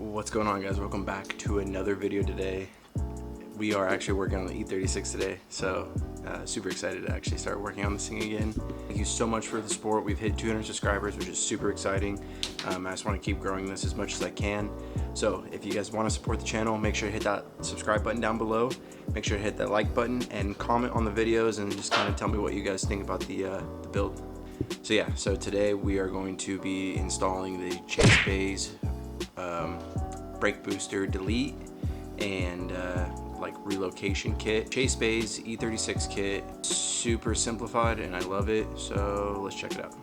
What's going on, guys? Welcome back to another video today. We are actually working on the e36 today, so super excited to actually start working on this thing again. Thank you so much for the support. We've hit 200 subscribers, which is super exciting. I just want to keep growing this as much as I can. So if you guys want to support the channel, make sure to hit that subscribe button down below. Make sure to hit that like button and comment on the videos and just kind of tell me what you guys think about the build. So yeah, so today we are going to be installing the Chase Bays brake booster delete and like relocation kit. Chase Bays E36 kit, super simplified and I love it, so let's check it out.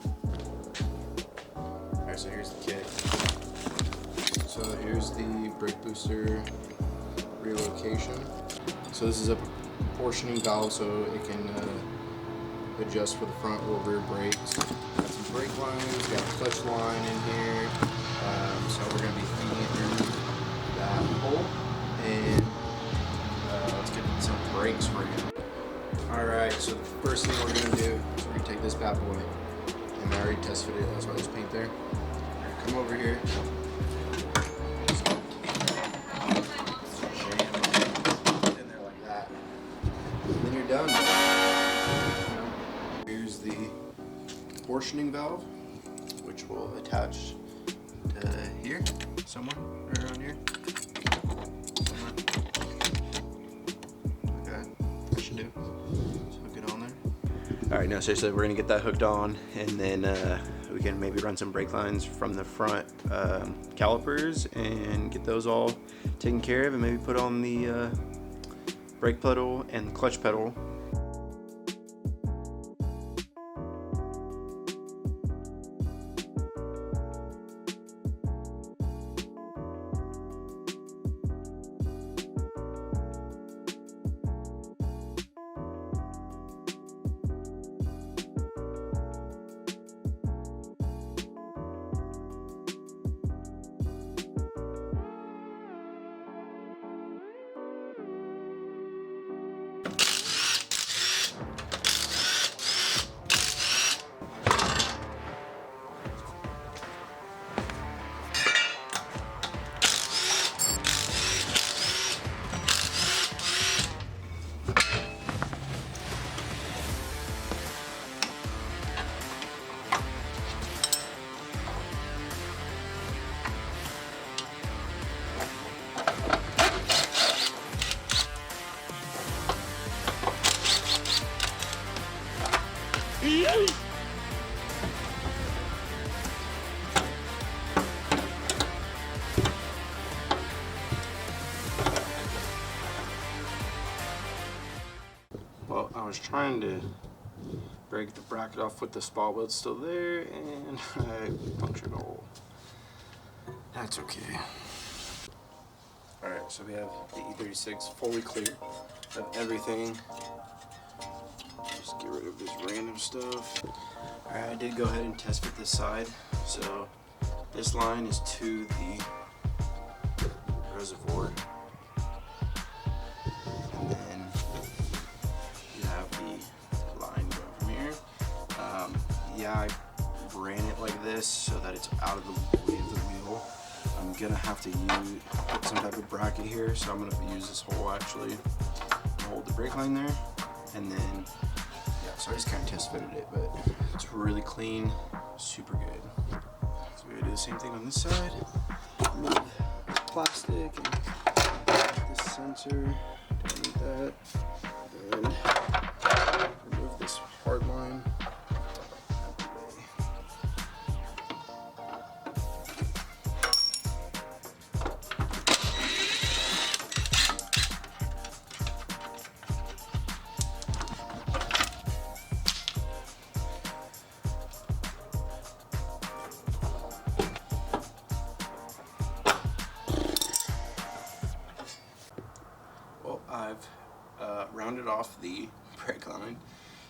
Alright, so here's the kit. So here's the brake booster relocation. So this is a proportioning valve so it can adjust for the front or rear brakes. Got some brake lines, got a clutch line in here. So we're going to be feeding it through that hole, and let's get some brakes ready. Alright, so the first thing we're going to do is we're going to take this bad boy, and I already test fitted it, that's why there's paint there. Come over here. In there like that. And then you're done. Here's the portioning valve, which will attach to here, somewhere, right around here. Somewhere. Okay, that should do. Just hook it on there. Alright, now seriously, we're gonna get that hooked on, and then we can maybe run some brake lines from the front calipers and get those all taken care of, and maybe put on the brake pedal and the clutch pedal. Well, I was trying to break the bracket off with the spot weld still there, and I punctured a hole. That's okay. Alright, so we have the E36 fully clear of everything. Just get rid of this random stuff. Alright, I did go ahead and test fit this side. So this line is to the reservoir. And then you have the line going from here. Yeah, I ran it like this so that it's out of the way of the wheel. I'm gonna have to put some type of bracket here, so I'm gonna use this hole actually to hold the brake line there, and then yeah, so I just kind of test fitted it, but it's really clean, super good. So we're gonna do the same thing on this side. Remove the plastic and this sensor. Don't need that. And remove this hard line. I've rounded off the brake line,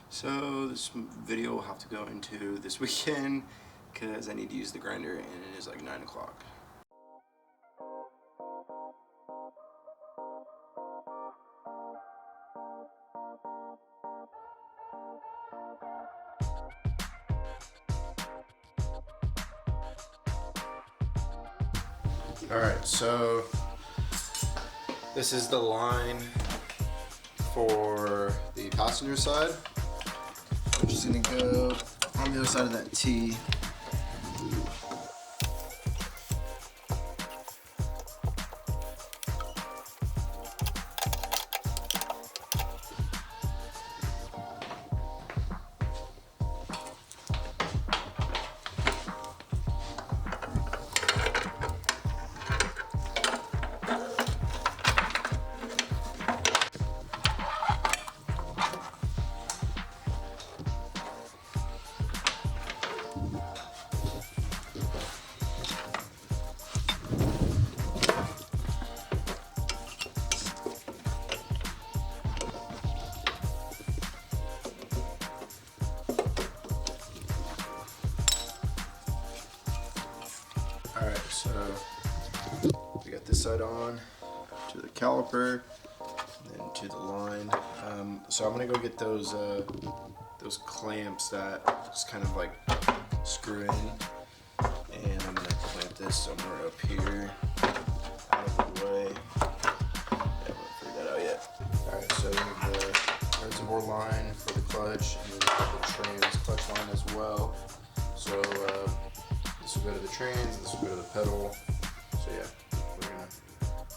so this video will have to go into this weekend because I need to use the grinder and it is like 9 o'clock. Alright, so this is the line for the passenger side. I'm just gonna go on the other side of that T. Alright, so we got this side on to the caliper, and then to the line. So I'm gonna go get those clamps that just kind of like screw in, and I'm gonna clamp this somewhere up here, out of the way. I haven't figured that out yet. Alright, so we have the reservoir line for the clutch, and then the trans clutch line as well. So this will go to the trans, this will go to the pedal. So yeah, we're gonna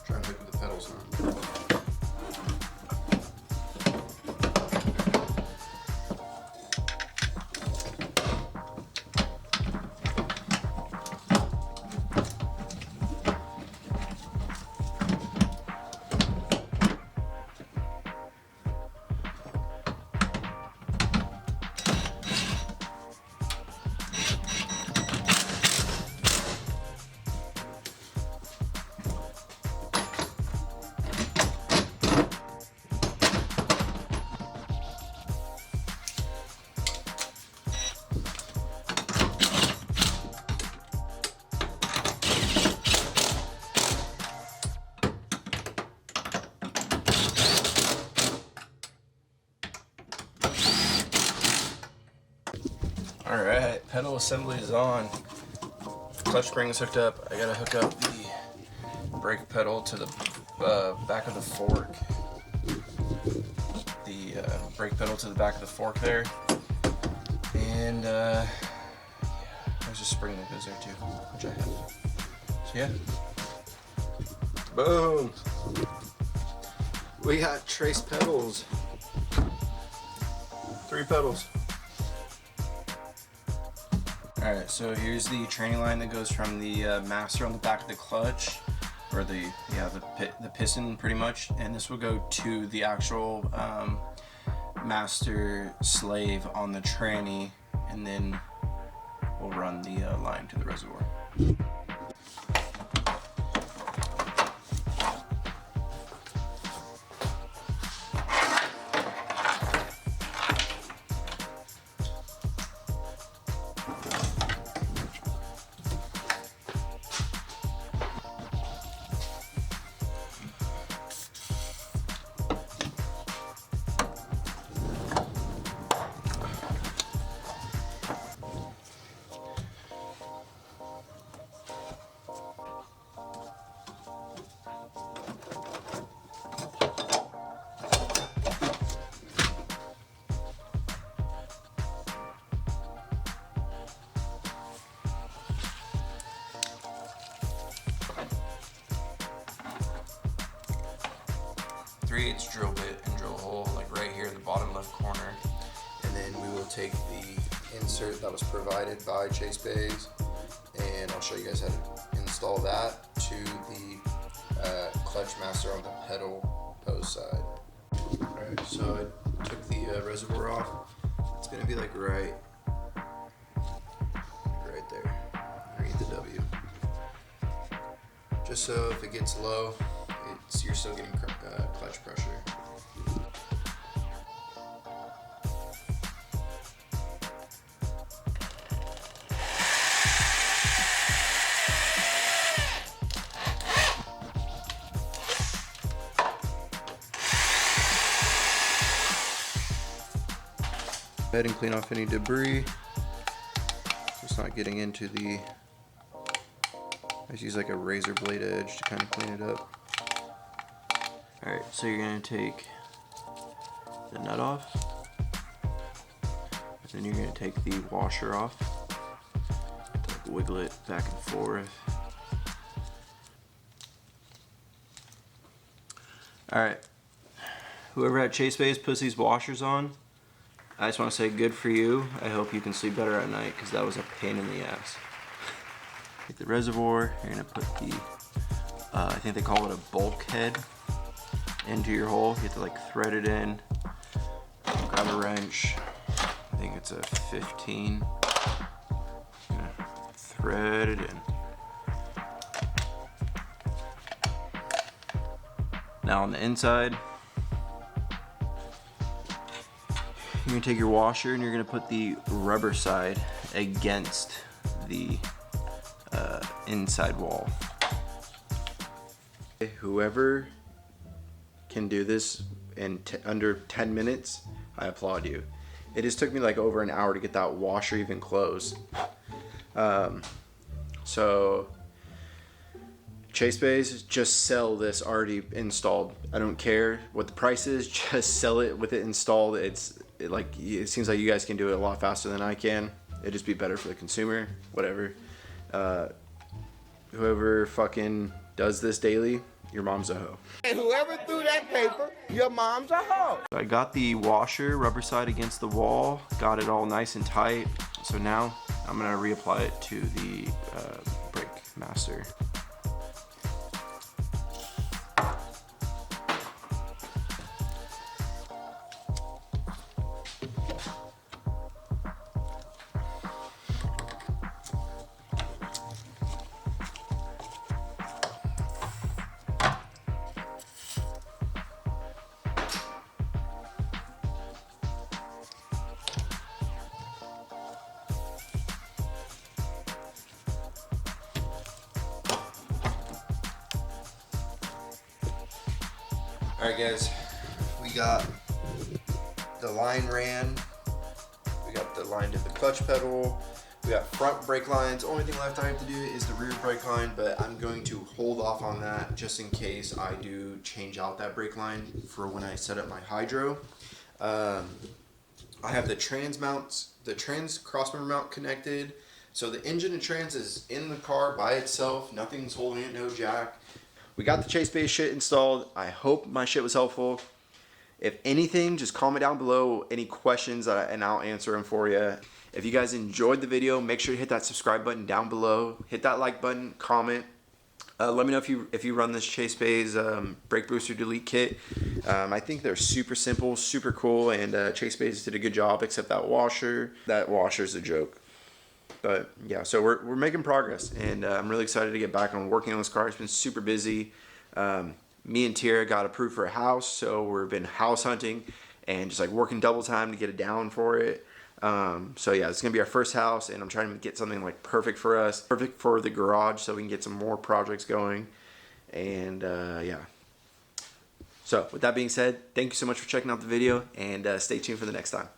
try and hook up the pedals now. Alright, pedal assembly is on. Clutch spring is hooked up. I gotta hook up the brake pedal to the back of the fork. The brake pedal to the back of the fork there. And yeah, there's a spring that goes there too, which I have. So yeah. Boom! We got trace pedals. 3 pedals. Alright, so here's the training line that goes from the master on the back of the clutch, or the piston pretty much, and this will go to the actual master slave on the tranny, and then we'll run the line to the reservoir. 3/8 drill bit and drill a hole like right here in the bottom left corner, and then we will take the insert that was provided by Chase Bays, and I'll show you guys how to install that to the clutch master on the pedal post side. Alright, so I took the reservoir off. It's gonna be like right there, underneath the W. Just so if it gets low, you're still getting clutch pressure. Go ahead and clean off any debris so it's not getting into the just use like a razor blade edge to kind of clean it up. Alright, so you're going to take the nut off, and then you're going to take the washer off, like wiggle it back and forth. Alright, whoever at Chase Base puts these washers on, I just want to say good for you. I hope you can sleep better at night, because that was a pain in the ass. Take the reservoir, you're going to put the, I think they call it a bulkhead, into your hole. You have to like thread it in, grab a wrench, I think it's a 15, thread it in. Now on the inside, you're going to take your washer and you're going to put the rubber side against the inside wall. Whoever can do this in under 10 minutes, I applaud you. It just took me like over an hour to get that washer even closed. So Chase Base, just sell this already installed. I don't care what the price is, just sell it with it installed. It seems like you guys can do it a lot faster than I can. It'd just be better for the consumer, whatever. Whoever fucking does this daily, your mom's a hoe. And whoever threw that paper, your mom's a hoe. I got the washer rubber side against the wall, got it all nice and tight. So now I'm gonna reapply it to the brake master. Alright guys, we got the line ran, we got the line to the clutch pedal, we got front brake lines. Only thing left I have to do is the rear brake line, but I'm going to hold off on that just in case I do change out that brake line for when I set up my hydro. I have the trans crossmember mount connected, so the engine and trans is in the car by itself, nothing's holding it, no jack. We got the Chase Base shit installed. I hope my shit was helpful. If anything, just comment down below any questions and I'll answer them for you. If you guys enjoyed the video, make sure to hit that subscribe button down below. Hit that like button, comment. Let me know if you run this Chase Base brake booster delete kit. I think they're super simple, super cool, and Chase Base did a good job except that washer. That washer's a joke. But yeah, so we're making progress, and I'm really excited to get back on working on this car. It's been super busy. Me and Tierra got approved for a house, so we've been house hunting and just like working double time to get it down for it. So yeah, it's gonna be our first house, and I'm trying to get something like perfect for us, perfect for the garage, so we can get some more projects going. And yeah. So with that being said, thank you so much for checking out the video, and stay tuned for the next time.